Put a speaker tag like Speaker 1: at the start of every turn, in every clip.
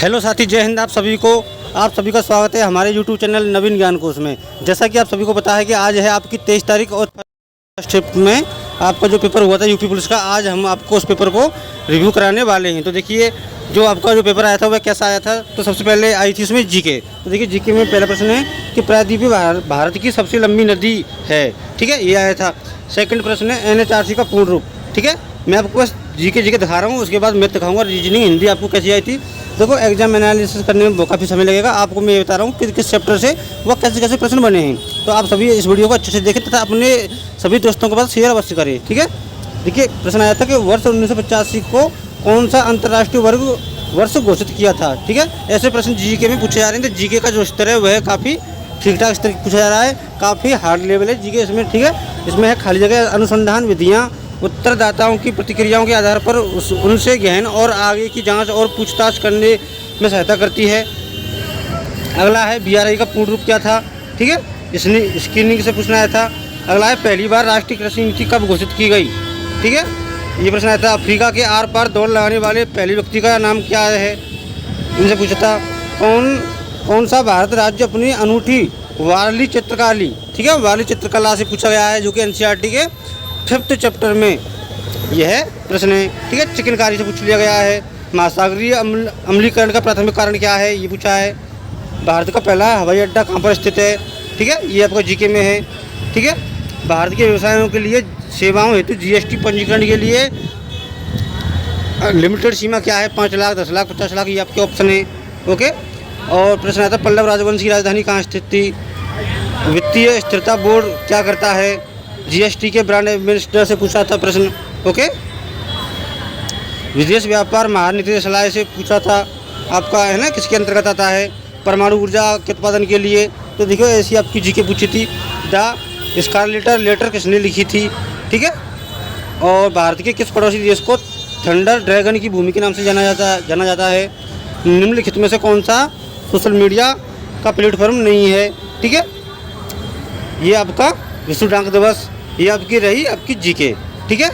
Speaker 1: Hello साथी, जय हिंद। आप सभी का स्वागत है हमारे यूट्यूब चैनल नवीन ज्ञान कोश में। जैसा कि आप सभी को पता है कि आज है आपकी 23 तारीख और फर्स्ट शिफ्ट में आपका जो पेपर हुआ था यूपी पुलिस का, आज हम आपको उस पेपर को रिव्यू कराने वाले हैं। तो देखिए, जो आपका जो पेपर आया था वह कैसा आया था। तो सबसे पहले आई थी उसमें जीके। तो देखिए, जीके में पहला प्रश्न है कि प्रायद्वीपीय भारत की सबसे लंबी नदी है, ठीक है, ये आया था। सेकंड प्रश्न है NHRC का पूर्ण रूप, ठीक है। मैं आपको बस जीके दिखा रहा हूँ, उसके बाद मैथ दिखाऊंगा। रीजनिंग हिंदी आपको कैसी आई थी, देखो एग्जाम एनालिसिस करने में काफ़ी समय लगेगा। आपको मैं ये बता रहा हूँ कि किस चैप्टर से वह कैसे कैसे प्रश्न बने हैं। तो आप सभी इस वीडियो को अच्छे से देखें तथा अपने सभी दोस्तों के पास शेयर अवश्य करें, ठीक है। देखिए, प्रश्न आया था कि वर्ष 1985 को कौन सा अंतर्राष्ट्रीय वर्ष घोषित किया था, ठीक है। ऐसे प्रश्न जीके में पूछे जा रहे हैं। तो जीके का जो स्तर है वह काफ़ी ठीक ठाक स्तर पूछा जा रहा है, काफ़ी हार्ड लेवल है जीके इसमें, ठीक है। इसमें है खाली जगह अनुसंधान विधियाँ उत्तरदाताओं की प्रतिक्रियाओं के आधार पर उनसे गहन और आगे की जांच और पूछताछ करने में सहायता करती है। अगला है BRI का पूर्ण रूप क्या था, ठीक है, इसने स्क्रीनिंग से पूछना आया था। अगला है पहली बार राष्ट्रीय कृषि नीति कब घोषित की गई, ठीक है, ये प्रश्न आया था। अफ्रीका के आर पार दौड़ लगाने वाले पहले व्यक्ति का नाम क्या है, इनसे पूछा था। कौन सा भारत राज्य अपनी अनूठी वारली चित्रकारी, ठीक है, वारली चित्रकला से पूछा गया है, जो कि NCERT के 5th चैप्टर में यह प्रश्न है, ठीक है। चिकनकारी से पूछ लिया गया है। महासागरीय अम्लीकरण का प्राथमिक कारण क्या है, ये पूछा है। भारत का पहला हवाई अड्डा कहाँ पर स्थित है, ठीक है, ये आपका जीके में है, ठीक है। भारत के व्यवसायों के लिए सेवाओं हेतु GST पंजीकरण के लिए लिमिटेड सीमा क्या है, 5 लाख, 10 लाख, 50 लाख, ये आपके ऑप्शन है, ओके। और प्रश्न आता है पल्लव राजवंश की राजधानी कहाँ स्थित थी। वित्तीय स्थिरता बोर्ड क्या करता है, GST के ब्रांड एम्बेसडर से पूछा था प्रश्न, ओके। विदेश व्यापार महानीति सलाह से पूछा था आपका, है ना, किसके अंतर्गत आता है। परमाणु ऊर्जा के उत्पादन के लिए, तो देखो ऐसी आपकी जीके पूछी थी। द स्कारलेट लेटर किसने लिखी थी, ठीक है। और भारत के किस पड़ोसी देश को थंडर ड्रैगन की भूमि के नाम से जाना जाता है। निम्नलिखित में से कौन सा सोशल मीडिया का प्लेटफॉर्म नहीं है, ठीक है। ये आपका विश्व डाक दिवस, ये आपकी रही आपकी जीके, ठीक है।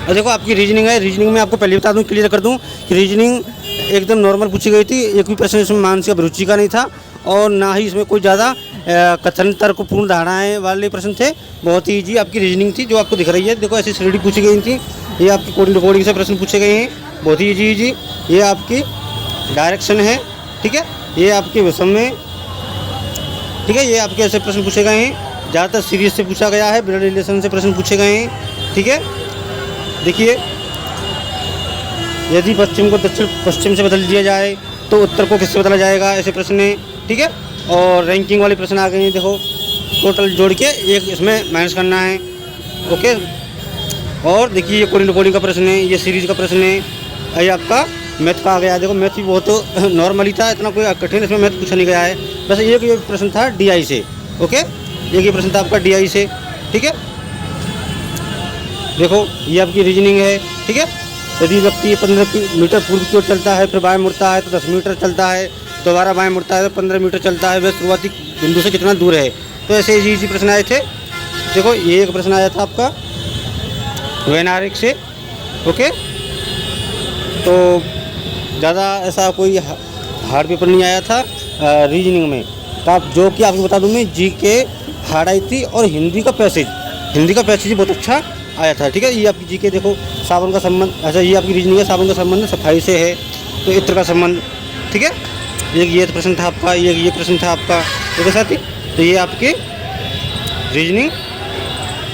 Speaker 1: और देखो आपकी रीजनिंग है। रीजनिंग में आपको पहले बता दूं, क्लियर कर दूं कि रीजनिंग एकदम नॉर्मल पूछी गई थी। एक भी प्रश्न इसमें मानसिक अभिरुचि का नहीं था और ना ही इसमें कोई ज़्यादा कथन तर्कपूर्ण धारणाएं वाले प्रश्न थे। बहुत ही ईजी आपकी रीजनिंग थी जो आपको दिख रही है। देखो ऐसी श्रेणी पूछी गई थी। ये आपकी कोडिंग रिकॉर्डिंग से प्रश्न पूछे गए हैं, बहुत ही ईजी। ये आपकी डायरेक्शन है, ठीक है, ये आपके विषम में, ठीक है, ये आपके ऐसे प्रश्न पूछे गए हैं। ज़्यादातर सीरीज से पूछा गया है, ब्लड रिलेशन से प्रश्न पूछे गए हैं, ठीक है। देखिए, यदि पश्चिम को दक्षिण पश्चिम से बदल दिया जाए तो उत्तर को किससे बदला जाएगा, ऐसे प्रश्न हैं, ठीक है। और रैंकिंग वाले प्रश्न आ गए हैं। देखो टोटल जोड़ के एक इसमें माइनस करना है, ओके। और देखिए ये कोडिंग रिकॉर्डिंग का प्रश्न है, ये सीरीज का प्रश्न है। ये आपका मैथ का आ गया। देखो मैथ भी बहुत नॉर्मली था, इतना कोई कठिन इसमें मैथ पूछा नहीं गया है। बस एक ये प्रश्न था DI से, ओके, एक ये प्रश्न था आपका DI से, ठीक है। देखो ये आपकी रीजनिंग है, ठीक है। यदि व्यक्ति 15 मीटर पूर्व की ओर चलता है, फिर बाएं मुड़ता है तो 10 मीटर चलता है, दोबारा बाएं मुड़ता है तो 15 मीटर चलता है, वह शुरुआती बिंदु से कितना दूर है। तो ऐसे इजी प्रश्न आए थे। देखो ये एक प्रश्न आया था आपका वेनारिक से, ओके। तो ज़्यादा ऐसा कोई हार्ड पेपर नहीं आया था रीजनिंग में। तो आप जो कि आपको बता दूँ मैं, जीके हार्ड आई थी और हिंदी का पैसेज बहुत अच्छा आया था, ठीक है। ये आपकी जीके देखो साबुन का संबंध, अच्छा ये आपकी रीजनिंग है। साबुन का संबंध सफाई से है, तो इत्र का संबंध, ठीक है। ये प्रश्न था आपका, ये प्रश्न था आपका, ओके साथी। तो ये आपकी रीजनिंग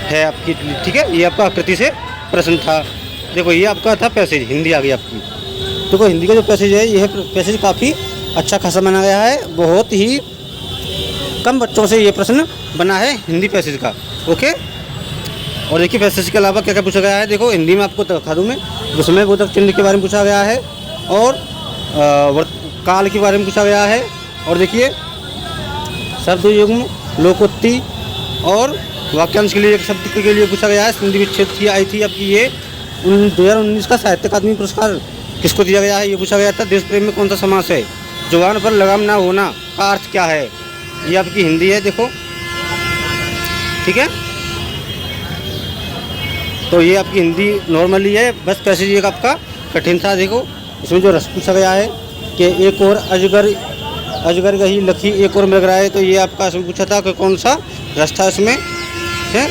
Speaker 1: है आपकी, ठीक है। ये आपका आकृति से प्रश्न था। देखो ये आपका था पैसेज, हिंदी आ गई आपकी। देखो हिंदी का जो पैसेज है, यह पैसेज काफ़ी अच्छा खासा बना गया है। बहुत ही कम बच्चों से ये प्रश्न बना है हिंदी पैसेज का, ओके। और देखिए पैसेज के अलावा क्या क्या पूछा गया है। देखो हिंदी में आपको दिखा दूँ मैं, विस्मय बोधक चिन्ह के बारे में पूछा गया है और काल के बारे में पूछा गया है। और देखिए शब्द युग्म, लोकोक्ति और वाक्यांश के लिए एक शब्द के लिए पूछा गया है। संधि विच्छेद की आई थी आपकी। ये 2019 का साहित्य अकादमी पुरस्कार किसको दिया गया है, ये पूछा गया था। देश प्रेम में कौन सा समास है, जुबान पर लगाम ना होना का अर्थ क्या है, ये आपकी हिंदी है। देखो ठीक है, तो ये आपकी हिंदी नॉर्मली है। बस पैसेज एक आपका कठिन था। देखो इसमें जो रस पूछा गया है कि एक और अजगर गही लखी एक और मिल रहा है, तो ये आपका इसमें पूछा था कि कौन सा रस था इसमें, ठीक है।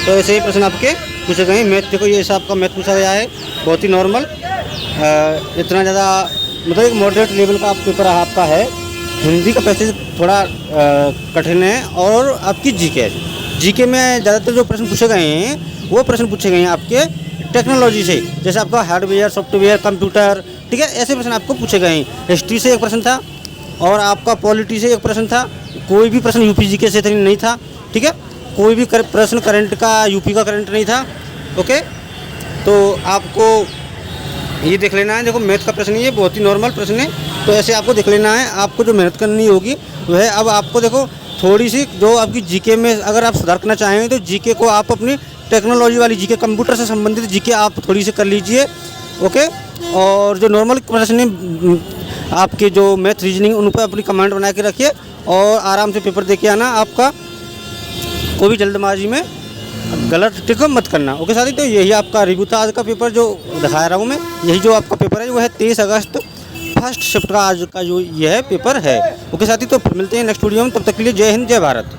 Speaker 1: तो ऐसे ही प्रश्न आपके पूछे गए हैं। मैथ देखो, ये आपका मैथ पूछा गया है, बहुत ही नॉर्मल, इतना ज़्यादा मतलब एक मॉडरेट लेवल का पेपर आपका है। हिंदी का पैसेज थोड़ा कठिन है, और आपकी जीके में ज़्यादातर जो प्रश्न पूछे गए हैं वो प्रश्न पूछे गए हैं आपके टेक्नोलॉजी से, जैसे आपका हार्डवेयर, सॉफ्टवेयर, कंप्यूटर, ठीक है, ऐसे प्रश्न आपको पूछे गए हैं। हिस्ट्री से एक प्रश्न था, और आपका पॉलिटी से एक प्रश्न था। कोई भी प्रश्न यूपी जीके से नहीं था, ठीक है। कोई भी प्रश्न करंट का, यूपी का करंट नहीं था, ओके। तो आपको ये देख लेना है। देखो मैथ का प्रश्न ये बहुत ही नॉर्मल प्रश्न है, तो ऐसे आपको देख लेना है। आपको जो मेहनत करनी होगी वह अब आपको देखो थोड़ी सी जो आपकी जीके में अगर आप सुधार करना चाहेंगे तो जीके को आप अपनी टेक्नोलॉजी वाली जीके, कंप्यूटर से संबंधित जीके आप थोड़ी सी कर लीजिए, ओके। और जो नॉर्मल प्रश्न है आपके जो मैथ रीजनिंग, उन पर अपनी कमांड बना के रखिए और आराम से पेपर दे के आना। आपका कोई भी जल्दबाजी में गलत टिक मत करना, ओके साथी। तो यही आपका रिव्यू था आज का पेपर जो दिखा रहा हूँ मैं। यही जो आपका पेपर है वो है 23 अगस्त फर्स्ट शिफ्ट का आज का जो ये है पेपर है, ओके साथी। तो फिर मिलते हैं नेक्स्ट वीडियो में, तब तक के लिए जय हिंद, जय भारत।